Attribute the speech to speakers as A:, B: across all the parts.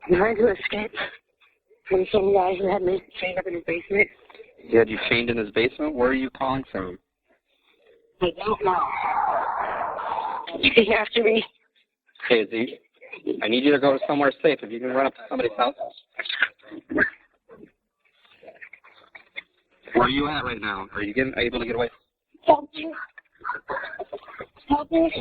A: I'm trying to escape from some guy who had me chained up in his basement.
B: He had you chained in his basement? Where are you calling from?
A: I don't know. He's after me.
B: Okay, Z, I need you to go somewhere safe. If you can run up to somebody's house. Where are you at right now? Are you able to get away?
A: Help me. Help me.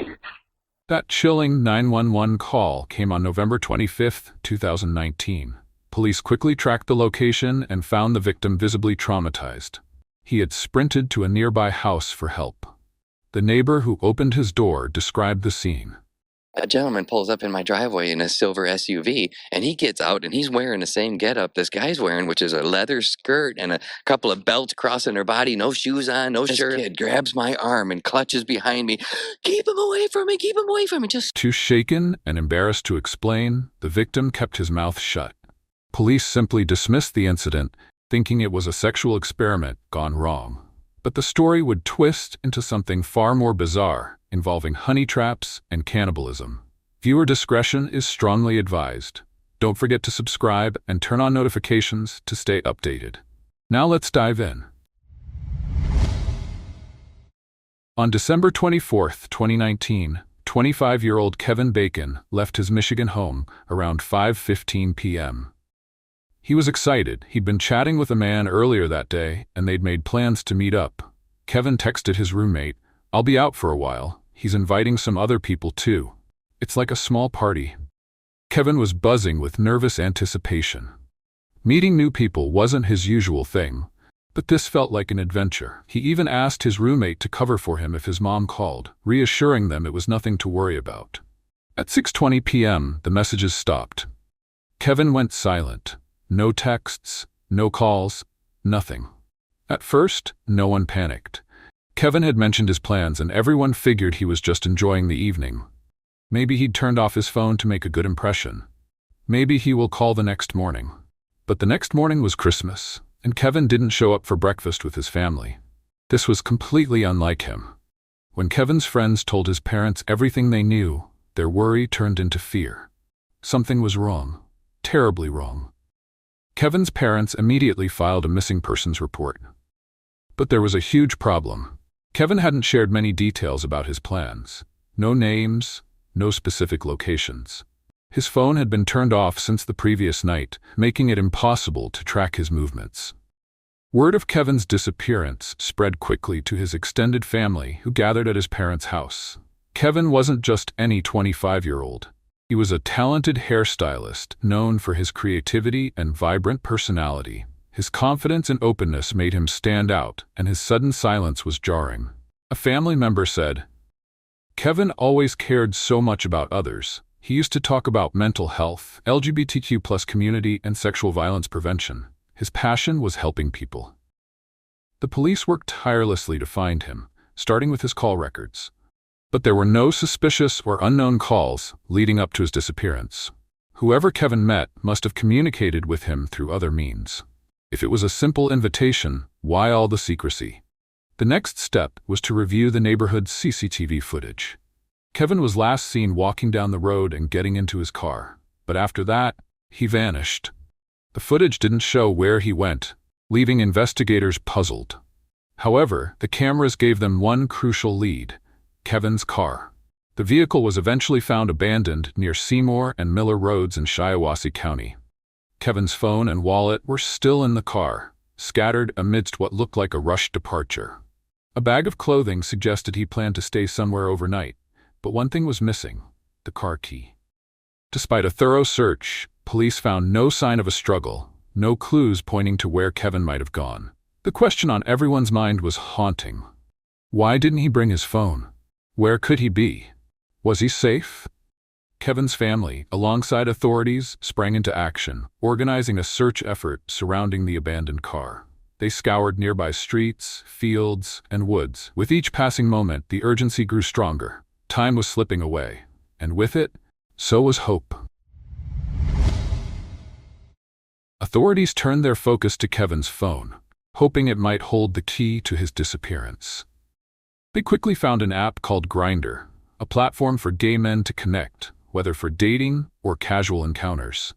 C: That chilling 911 call came on November 25, 2019. Police quickly tracked the location and found the victim visibly traumatized. He had sprinted to a nearby house for help. The neighbor who opened his door described the scene.
D: A gentleman pulls up in my driveway in a silver SUV, and he gets out, and he's wearing the same getup this guy's wearing, which is a leather skirt and a couple of belts crossing her body, no shoes on, no shirt. This kid grabs my arm and clutches behind me. Keep him away from me, keep him away from me.
C: Too shaken and embarrassed to explain, the victim kept his mouth shut. Police simply dismissed the incident, thinking it was a sexual experiment gone wrong. But the story would twist into something far more bizarre, involving honey traps and cannibalism. Viewer discretion is strongly advised. Don't forget to subscribe and turn on notifications to stay updated. Now let's dive in. On December 24, 2019, 25-year-old Kevin Bacon left his Michigan home around 5:15 p.m. He was excited. He'd been chatting with a man earlier that day, and they'd made plans to meet up. Kevin texted his roommate, "I'll be out for a while. He's inviting some other people too. It's like a small party." Kevin was buzzing with nervous anticipation. Meeting new people wasn't his usual thing, but this felt like an adventure. He even asked his roommate to cover for him if his mom called, reassuring them it was nothing to worry about. At 6:20 p.m., the messages stopped. Kevin went silent. No texts, no calls, nothing. At first, no one panicked. Kevin had mentioned his plans and everyone figured he was just enjoying the evening. Maybe he'd turned off his phone to make a good impression. Maybe he will call the next morning. But the next morning was Christmas, and Kevin didn't show up for breakfast with his family. This was completely unlike him. When Kevin's friends told his parents everything they knew, their worry turned into fear. Something was wrong, terribly wrong. Kevin's parents immediately filed a missing persons report. But there was a huge problem. Kevin hadn't shared many details about his plans. No names, no specific locations. His phone had been turned off since the previous night, making it impossible to track his movements. Word of Kevin's disappearance spread quickly to his extended family who gathered at his parents' house. Kevin wasn't just any 25-year-old. He was a talented hairstylist known for his creativity and vibrant personality. His confidence and openness made him stand out, and his sudden silence was jarring. A family member said, "Kevin always cared so much about others. He used to talk about mental health, LGBTQ+ community, and sexual violence prevention. His passion was helping people." The police worked tirelessly to find him, starting with his call records. But there were no suspicious or unknown calls leading up to his disappearance. Whoever Kevin met must have communicated with him through other means. If it was a simple invitation, why all the secrecy? The next step was to review the neighborhood's CCTV footage. Kevin was last seen walking down the road and getting into his car, but after that, he vanished. The footage didn't show where he went, leaving investigators puzzled. However, the cameras gave them one crucial lead: Kevin's car. The vehicle was eventually found abandoned near Seymour and Miller Roads in Shiawassee County. Kevin's phone and wallet were still in the car, scattered amidst what looked like a rushed departure. A bag of clothing suggested he planned to stay somewhere overnight, but one thing was missing: the car key. Despite a thorough search, police found no sign of a struggle, no clues pointing to where Kevin might have gone. The question on everyone's mind was haunting. Why didn't he bring his phone? Where could he be? Was he safe? Kevin's family, alongside authorities, sprang into action, organizing a search effort surrounding the abandoned car. They scoured nearby streets, fields, and woods. With each passing moment, the urgency grew stronger. Time was slipping away, and with it, so was hope. Authorities turned their focus to Kevin's phone, hoping it might hold the key to his disappearance. They quickly found an app called Grindr, a platform for gay men to connect, whether for dating or casual encounters.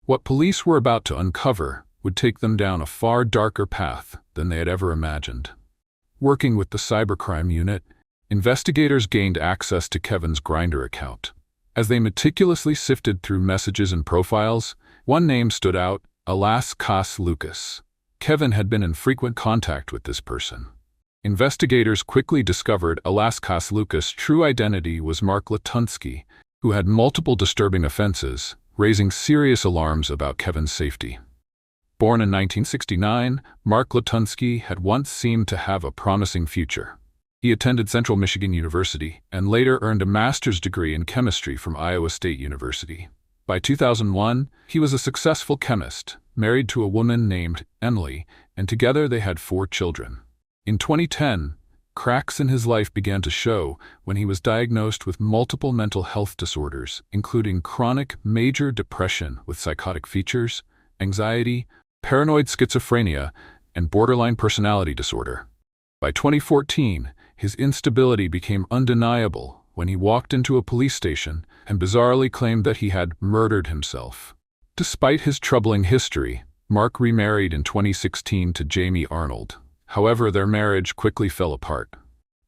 C: What police were about to uncover would take them down a far darker path than they had ever imagined. Working with the cybercrime unit, investigators gained access to Kevin's Grindr account. As they meticulously sifted through messages and profiles, one name stood out: Alaskas Lucas. Kevin had been in frequent contact with this person. Investigators quickly discovered Alaskas Lucas' true identity was Mark Latunsky, who had multiple disturbing offenses, raising serious alarms about Kevin's safety. Born in 1969, Mark Latunsky had once seemed to have a promising future. He attended Central Michigan University and later earned a master's degree in chemistry from Iowa State University. By 2001, he was a successful chemist, married to a woman named Emily, and together they had 4 children. In 2010, cracks in his life began to show when he was diagnosed with multiple mental health disorders, including chronic major depression with psychotic features, anxiety, paranoid schizophrenia, and borderline personality disorder. By 2014, his instability became undeniable when he walked into a police station and bizarrely claimed that he had murdered himself. Despite his troubling history, Mark remarried in 2016 to Jamie Arnold. However, their marriage quickly fell apart.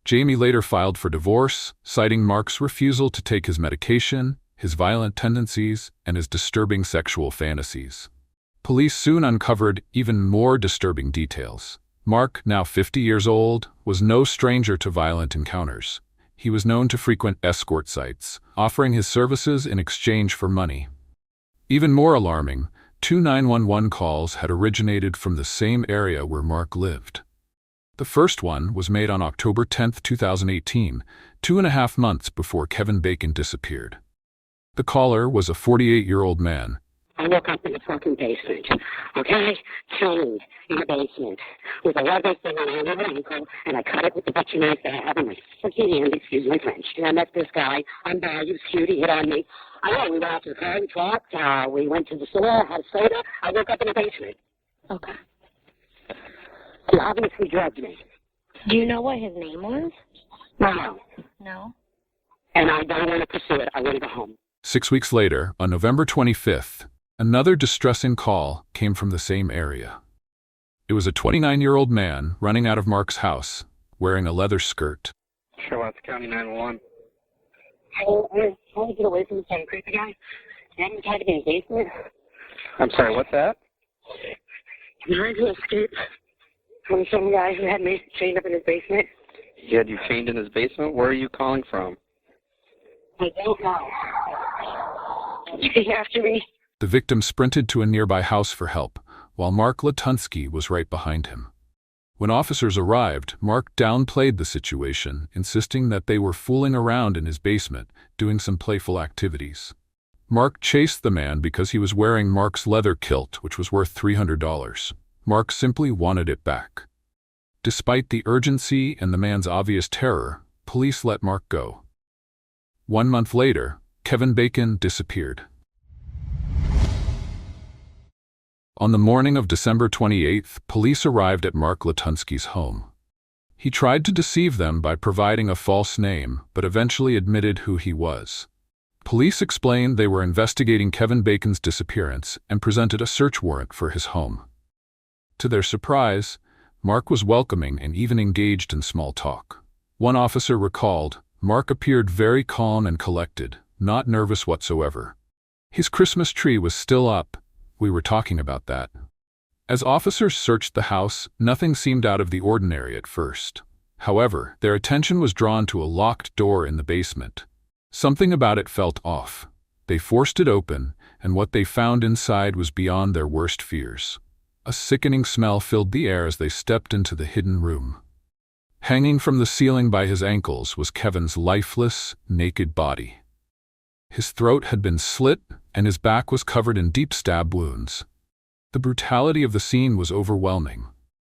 C: Jamie later filed for divorce, citing Mark's refusal to take his medication, his violent tendencies, and his disturbing sexual fantasies. Police soon uncovered even more disturbing details. Mark, now 50 years old, was no stranger to violent encounters. He was known to frequent escort sites, offering his services in exchange for money. Even more alarming, 2 911 calls had originated from the same area where Mark lived. The first one was made on October 10, 2018, 2.5 months before Kevin Bacon disappeared. The caller was a 48-year-old man.
A: I woke up in the fucking basement, okay? Chained in the basement with a leather thing on my ankle, and I cut it with the butcher knife that I have in my fucking hand, excuse my French. And I met this guy. I'm bad, he was cute, he hit on me. I know, we went out to the car, we talked, we went to the store, had a soda. I woke up in the basement.
E: Okay.
A: He obviously drugged me.
E: Do you know what his name was?
A: No.
E: No.
A: And I don't want to pursue it. I want to go home.
C: 6 weeks later, on November 25th, another distressing call came from the same area. It was a 29-year-old man running out of Mark's house, wearing a leather skirt.
B: Charlotte County 911.
A: How do I get away from the same creepy guy? And he tried to be in the basement.
B: I'm sorry, what's that?
A: I'm trying to escape from some guy who had me chained up in his basement.
B: He had you chained in his basement? Where are you calling from?
A: I don't know. He's after me.
C: The victim sprinted to a nearby house for help, while Mark Latunsky was right behind him. When officers arrived, Mark downplayed the situation, insisting that they were fooling around in his basement, doing some playful activities. Mark chased the man because he was wearing Mark's leather kilt, which was worth $300. Mark simply wanted it back. Despite the urgency and the man's obvious terror, police let Mark go. 1 month later, Kevin Bacon disappeared. On the morning of December 28th, police arrived at Mark Latunsky's home. He tried to deceive them by providing a false name, but eventually admitted who he was. Police explained they were investigating Kevin Bacon's disappearance and presented a search warrant for his home. To their surprise, Mark was welcoming and even engaged in small talk. One officer recalled, Mark appeared very calm and collected, not nervous whatsoever. His Christmas tree was still up. We were talking about that. As officers searched the house, nothing seemed out of the ordinary at first. However, their attention was drawn to a locked door in the basement. Something about it felt off. They forced it open, and what they found inside was beyond their worst fears. A sickening smell filled the air as they stepped into the hidden room. Hanging from the ceiling by his ankles was Kevin's lifeless, naked body. His throat had been slit, and his back was covered in deep stab wounds. The brutality of the scene was overwhelming.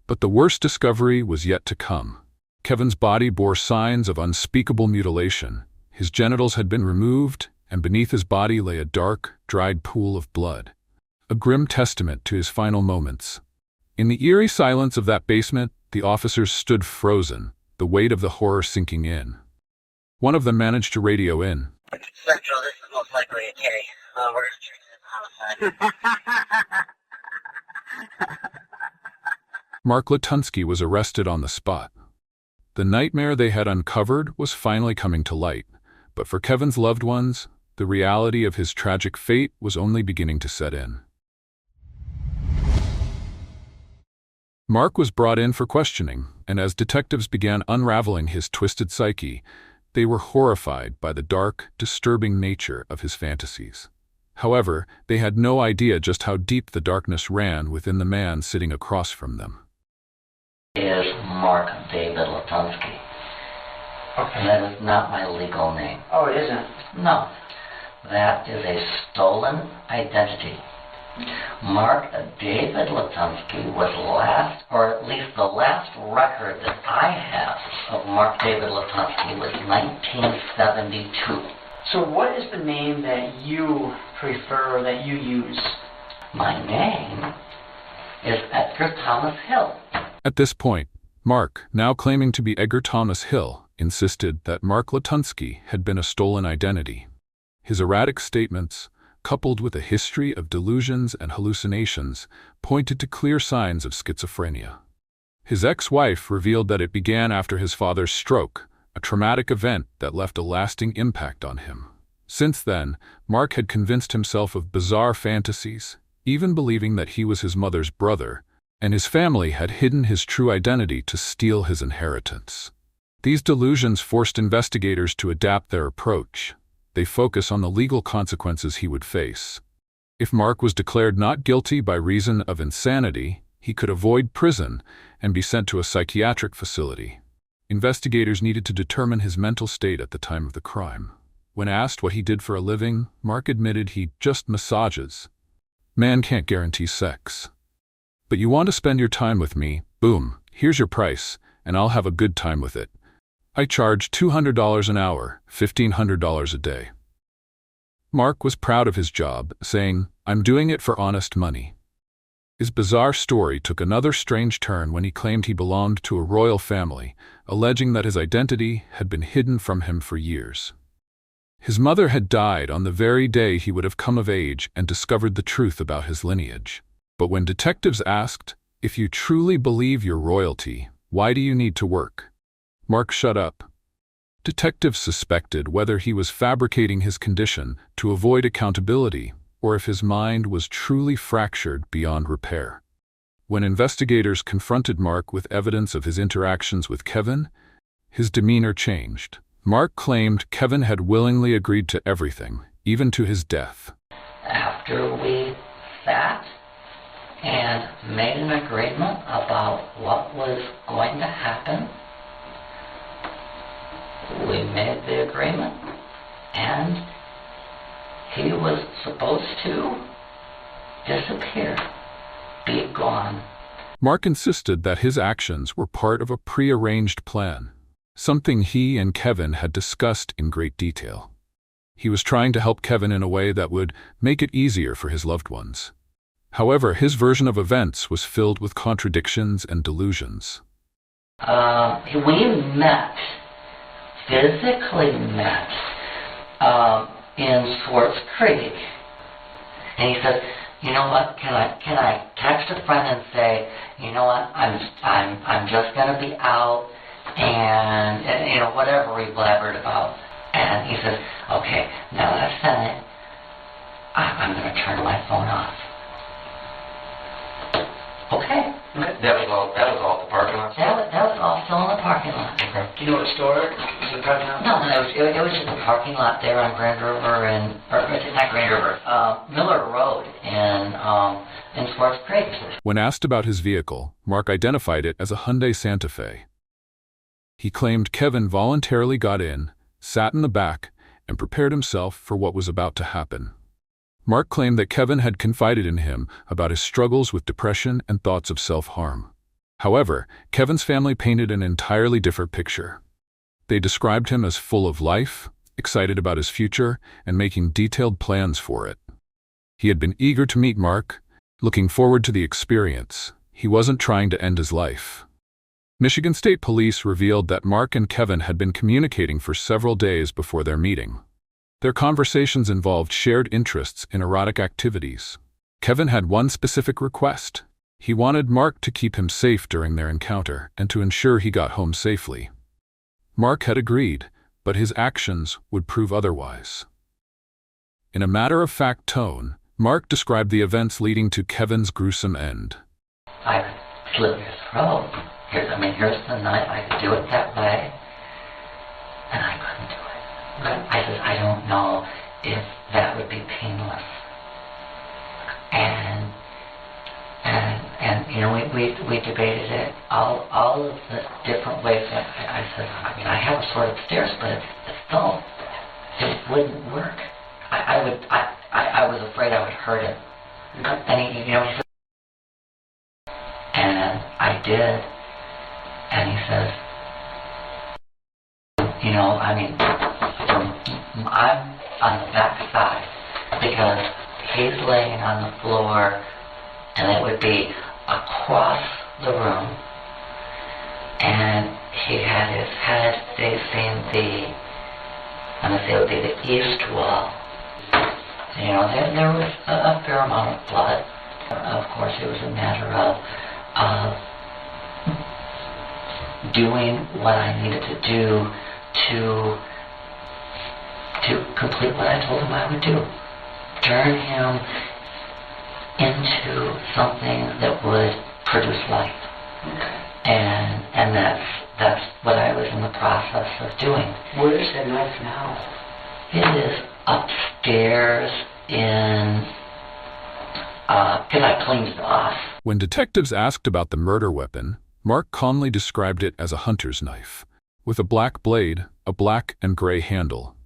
C: But the worst discovery was yet to come. Kevin's body bore signs of unspeakable mutilation. His genitals had been removed, and beneath his body lay a dark, dried pool of blood. A grim testament to his final moments. In the eerie silence of that basement, the officers stood frozen, the weight of the horror sinking in. One of them managed to radio in.
A: Central, this is most likely a K. We're going to treat it as homicide.
C: Mark Latunsky was arrested on the spot. The nightmare they had uncovered was finally coming to light, but for Kevin's loved ones, the reality of his tragic fate was only beginning to set in. Mark was brought in for questioning, and as detectives began unraveling his twisted psyche, they were horrified by the dark, disturbing nature of his fantasies. However, they had no idea just how deep the darkness ran within the man sitting across from them.
F: Is Mark David Latunsky.
G: Okay.
F: That is not my legal name.
G: Oh, it isn't?
F: No. That is a stolen identity. Mark David Latunsky was last, or at least the last record that I have of Mark David Latunsky was 1972.
G: So what is the name that you prefer, that you use?
F: My name is Edgar Thomas Hill.
C: At this point, Mark, now claiming to be Edgar Thomas Hill, insisted that Mark Latunsky had been a stolen identity. His erratic statements, coupled with a history of delusions and hallucinations, pointed to clear signs of schizophrenia. His ex-wife revealed that it began after his father's stroke, a traumatic event that left a lasting impact on him. Since then, Mark had convinced himself of bizarre fantasies, even believing that he was his mother's brother, and his family had hidden his true identity to steal his inheritance. These delusions forced investigators to adapt their approach. They focus on the legal consequences he would face. If Mark was declared not guilty by reason of insanity, he could avoid prison and be sent to a psychiatric facility. Investigators needed to determine his mental state at the time of the crime. When asked what he did for a living, Mark admitted he just massages. Man can't guarantee sex. But you want to spend your time with me, boom, here's your price, and I'll have a good time with it. I charge $200 an hour, $1,500 a day. Mark was proud of his job, saying, "I'm doing it for honest money." His bizarre story took another strange turn when he claimed he belonged to a royal family, alleging that his identity had been hidden from him for years. His mother had died on the very day he would have come of age and discovered the truth about his lineage. But when detectives asked, "If you truly believe you're royalty, why do you need to work?" Mark shut up. Detectives suspected whether he was fabricating his condition to avoid accountability or if his mind was truly fractured beyond repair. When investigators confronted Mark with evidence of his interactions with Kevin, his demeanor changed. Mark claimed Kevin had willingly agreed to everything, even to his death.
F: After we sat and made an agreement about what was going to happen, we made the agreement, and he was supposed to disappear, be gone.
C: Mark insisted that his actions were part of a pre-arranged plan, something he and Kevin had discussed in great detail. He was trying to help Kevin in a way that would make it easier for his loved ones. However, his version of events was filled with contradictions and delusions.
F: We met, physically met, in Swartz Creek. And he said, "You know what, can I text a friend and say, you know what, I'm just gonna be out, and you know, whatever we blabbered about." And he says, "Okay, now that I've sent it, I'm gonna turn my phone off." Okay.
B: That was all at the parking lot?
F: That was all still in the parking lot.
B: Okay.
G: Do you know what store? Is it parking lot?
F: No, it was just a parking lot there on Grand River not Grand River, Miller Road in Swartz Creek.
C: When asked about his vehicle, Mark identified it as a Hyundai Santa Fe. He claimed Kevin voluntarily got in, sat in the back, and prepared himself for what was about to happen. Mark claimed that Kevin had confided in him about his struggles with depression and thoughts of self-harm. However, Kevin's family painted an entirely different picture. They described him as full of life, excited about his future, and making detailed plans for it. He had been eager to meet Mark, looking forward to the experience. He wasn't trying to end his life. Michigan State Police revealed that Mark and Kevin had been communicating for several days before their meeting. Their conversations involved shared interests in erotic activities. Kevin had one specific request. He wanted Mark to keep him safe during their encounter and to ensure he got home safely. Mark had agreed, but his actions would prove otherwise. In a matter-of-fact tone, Mark described the events leading to Kevin's gruesome end.
F: I could slit his throat. Here's the knife. I could do it that way, and I couldn't do it. But I said, I don't know if that would be painless. And we debated it, all of the different ways that I said, I have a sword upstairs, but it's dull. It wouldn't work. I was afraid I would hurt it. And he said, and I did. And he says, I'm on the back side because he's laying on the floor, and it would be across the room, and he had his head facing it would be the east wall. There was a fair amount of blood. Of course, it was a matter of doing what I needed to do to complete what I told him I would do. Turn him into something that would produce life. And that's what I was in the process of doing.
G: Where is that knife now?
F: It is upstairs because I cleaned it off.
C: When detectives asked about the murder weapon, Mark calmly described it as a hunter's knife, with a black blade, a black and gray handle.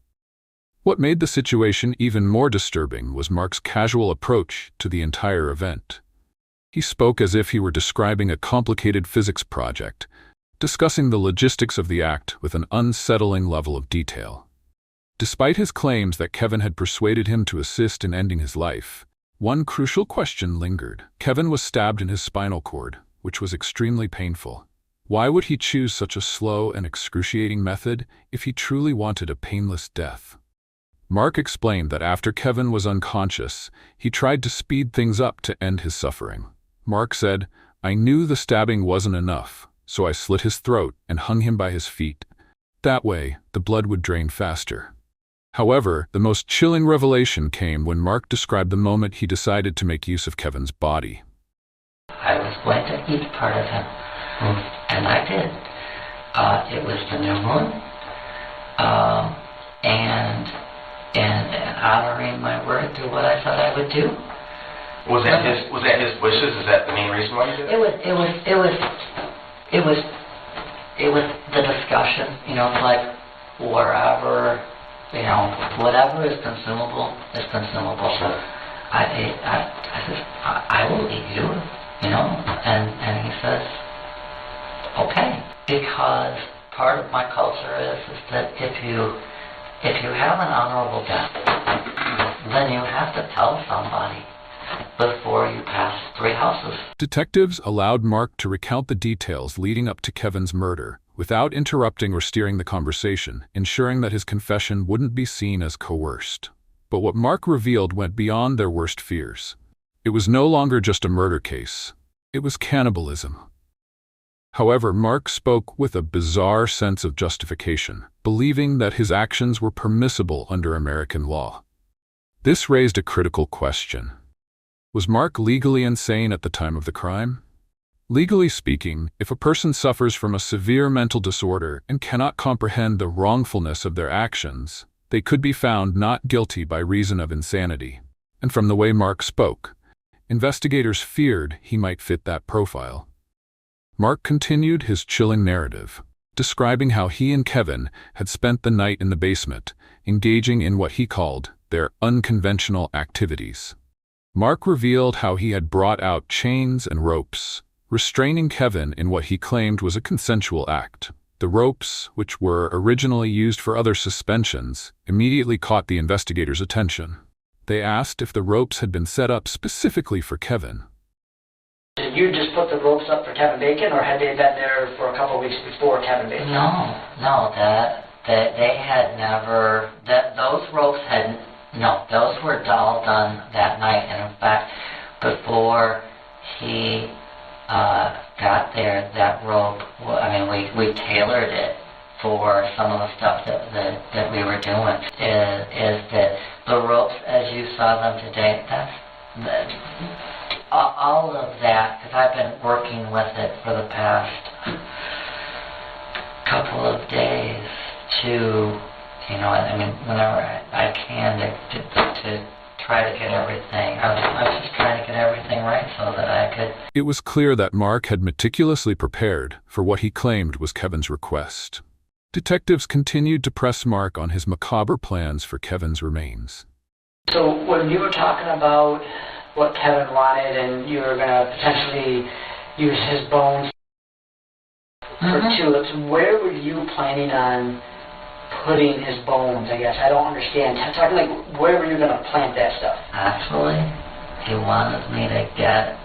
C: What made the situation even more disturbing was Mark's casual approach to the entire event. He spoke as if he were describing a complicated physics project, discussing the logistics of the act with an unsettling level of detail. Despite his claims that Kevin had persuaded him to assist in ending his life, one crucial question lingered. Kevin was stabbed in his spinal cord, which was extremely painful. Why would he choose such a slow and excruciating method if he truly wanted a painless death? Mark explained that after Kevin was unconscious, he tried to speed things up to end his suffering. Mark said, "I knew the stabbing wasn't enough, so I slit his throat and hung him by his feet. That way, the blood would drain faster." However, the most chilling revelation came when Mark described the moment he decided to make use of Kevin's body.
F: I was going to eat part of him, and I did. It was the new moon, and honoring my word to what I thought I would do.
H: Was that his wishes? Is that the main reason why you did it?
F: It was the discussion. It's like wherever, whatever is consumable is consumable.
H: Sure.
F: I said, I will eat you, and he says, okay, because part of my culture is that if you have an honorable death, then you have to tell somebody before you pass 3 houses.
C: Detectives allowed Mark to recount the details leading up to Kevin's murder, without interrupting or steering the conversation, ensuring that his confession wouldn't be seen as coerced. But what Mark revealed went beyond their worst fears. It was no longer just a murder case. It was cannibalism. However, Mark spoke with a bizarre sense of justification, believing that his actions were permissible under American law. This raised a critical question. Was Mark legally insane at the time of the crime? Legally speaking, if a person suffers from a severe mental disorder and cannot comprehend the wrongfulness of their actions, they could be found not guilty by reason of insanity. And from the way Mark spoke, investigators feared he might fit that profile. Mark continued his chilling narrative, describing how he and Kevin had spent the night in the basement, engaging in what he called their unconventional activities. Mark revealed how he had brought out chains and ropes, restraining Kevin in what he claimed was a consensual act. The ropes, which were originally used for other suspensions, immediately caught the investigators' attention. They asked if the ropes had been set up specifically for Kevin.
G: Did you just put the ropes up for Kevin Bacon, or had they been there for a couple of weeks before Kevin Bacon?
F: No, they had never, those were all done that night, and in fact, before he got there, that rope, we tailored it for some of the stuff that we were doing, is that the ropes as you saw them today, all of that, because I've been working with it for the past couple of days to, whenever I can to try to get everything. I was just trying to get everything right so that I could.
C: It was clear that Mark had meticulously prepared for what he claimed was Kevin's request. Detectives continued to press Mark on his macabre plans for Kevin's remains.
G: So when you were talking about what Kevin wanted and you were going to potentially use his bones for tulips, where were you planning on putting his bones, I guess? I don't understand. Talking like, where were you going to plant that stuff?
F: Actually, he wanted me to get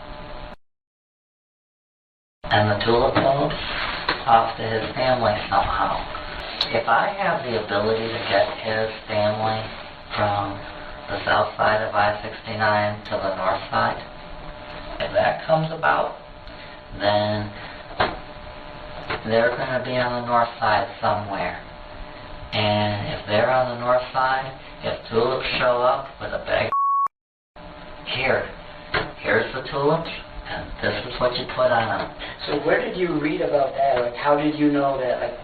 F: and the tulip bulbs off to his family somehow. If I have the ability to get his family from the south side of I-69 to the north side, if that comes about, then they're going to be on the north side somewhere. And if they're on the north side, if tulips show up with a bag here's the tulips, and this is what you put on them.
G: So where did you read about that? Like, how did you know that? Like,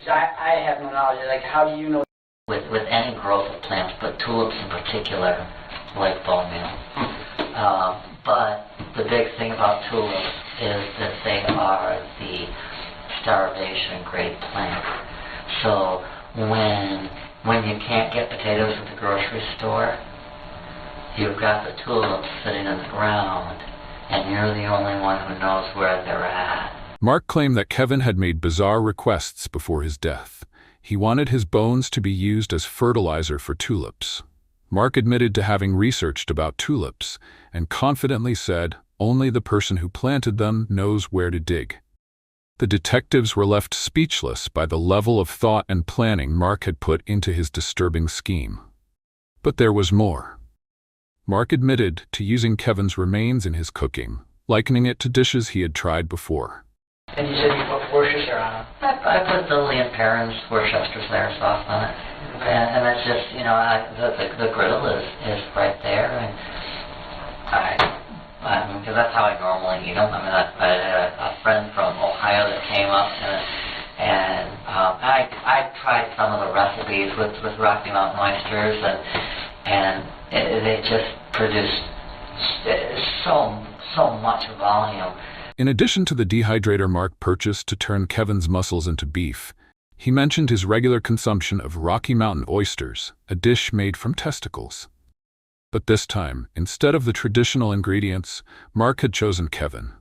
G: I have no knowledge. Like, how do you know?
F: With any growth of plants, but tulips in particular, like bone meal. But the big thing about tulips is that they are the starvation grade plant. So when you can't get potatoes at the grocery store, you've got the tulips sitting in the ground, and you're the only one who knows where they're at.
C: Mark claimed that Kevin had made bizarre requests before his death. He wanted his bones to be used as fertilizer for tulips. Mark admitted to having researched about tulips and confidently said only the person who planted them knows where to dig. The detectives were left speechless by the level of thought and planning Mark had put into his disturbing scheme. But there was more. Mark admitted to using Kevin's remains in his cooking, likening it to dishes he had tried before.
G: And you said you put Worcestershire on them.
F: I put the Lea & Perrins Worcestershire sauce on it. Okay. And that's just, the griddle is right there, and because that's how I normally eat them. I had a friend from Ohio that came up, and I tried some of the recipes with Rocky Mountain oysters, and they just produced so much volume.
C: In addition to the dehydrator Mark purchased to turn Kevin's muscles into beef, he mentioned his regular consumption of Rocky Mountain oysters, a dish made from testicles. But this time, instead of the traditional ingredients, Mark had chosen Kevin.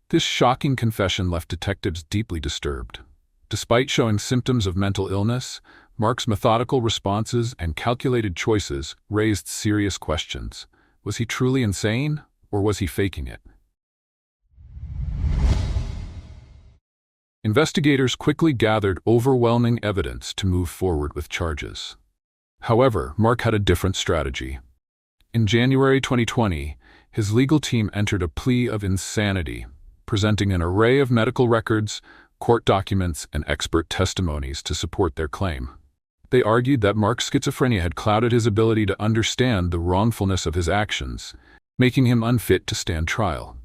C: This shocking confession left detectives deeply disturbed. Despite showing symptoms of mental illness, Mark's methodical responses and calculated choices raised serious questions. Was he truly insane, or was he faking it? Investigators quickly gathered overwhelming evidence to move forward with charges. However, Mark had a different strategy. In January 2020, his legal team entered a plea of insanity, presenting an array of medical records, court documents, and expert testimonies to support their claim. They argued that Mark's schizophrenia had clouded his ability to understand the wrongfulness of his actions, making him unfit to stand trial.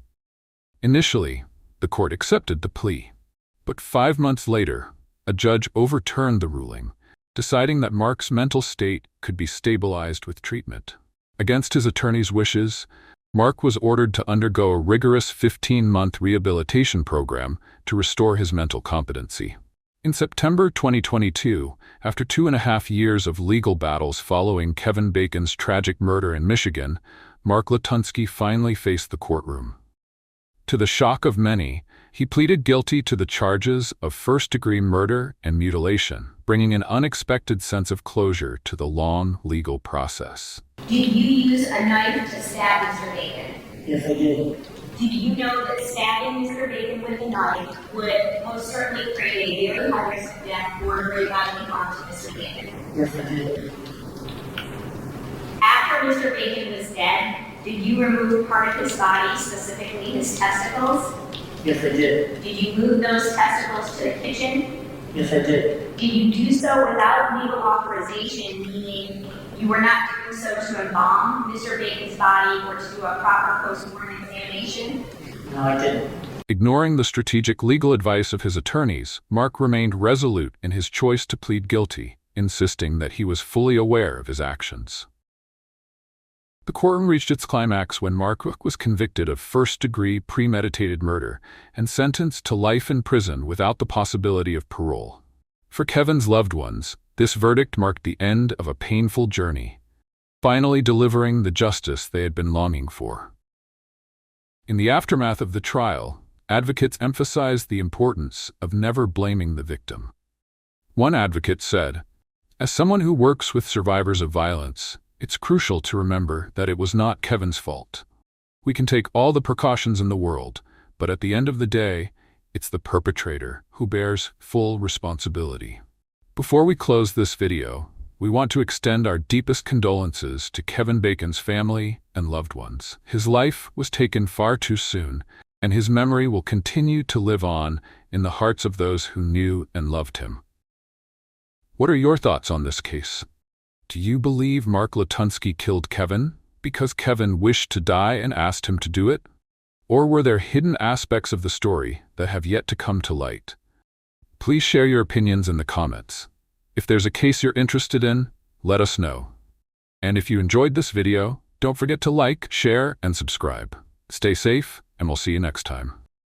C: Initially, the court accepted the plea. But 5 months later, a judge overturned the ruling, deciding that Mark's mental state could be stabilized with treatment. Against his attorney's wishes, Mark was ordered to undergo a rigorous 15-month rehabilitation program to restore his mental competency. In September 2022, after 2.5 years of legal battles following Kevin Bacon's tragic murder in Michigan, Mark Latunsky finally faced the courtroom. To the shock of many, he pleaded guilty to the charges of first-degree murder and mutilation, bringing an unexpected sense of closure to the long legal process.
I: Did you use a knife to stab Mr. Bacon?
A: Yes, I did.
I: Did you know that stabbing Mr. Bacon with a knife would most certainly create a very high risk of death or great bodily harm to Mr. Bacon?
A: Yes, I did.
I: After Mr. Bacon was dead, Did you remove part of his body, specifically his testicles?
G: Yes, I did.
I: Did you move those testicles to the kitchen?
G: Yes, I did.
I: Did you do so without legal authorization, meaning you were not doing so to embalm Mr. Bacon's body or to do a proper post-mortem examination?
G: No, I didn't.
C: Ignoring the strategic legal advice of his attorneys, Mark remained resolute in his choice to plead guilty, insisting that he was fully aware of his actions. The courtroom reached its climax when Mark was convicted of first-degree premeditated murder and sentenced to life in prison without the possibility of parole. For Kevin's loved ones, this verdict marked the end of a painful journey, finally delivering the justice they had been longing for. In the aftermath of the trial, advocates emphasized the importance of never blaming the victim. One advocate said, "As someone who works with survivors of violence, it's crucial to remember that it was not Kevin's fault. We can take all the precautions in the world, but at the end of the day, it's the perpetrator who bears full responsibility." Before we close this video, we want to extend our deepest condolences to Kevin Bacon's family and loved ones. His life was taken far too soon, and his memory will continue to live on in the hearts of those who knew and loved him. What are your thoughts on this case? Do you believe Mark Latunsky killed Kevin because Kevin wished to die and asked him to do it? Or were there hidden aspects of the story that have yet to come to light? Please share your opinions in the comments. If there's a case you're interested in, let us know. And if you enjoyed this video, don't forget to like, share, and subscribe. Stay safe, and we'll see you next time.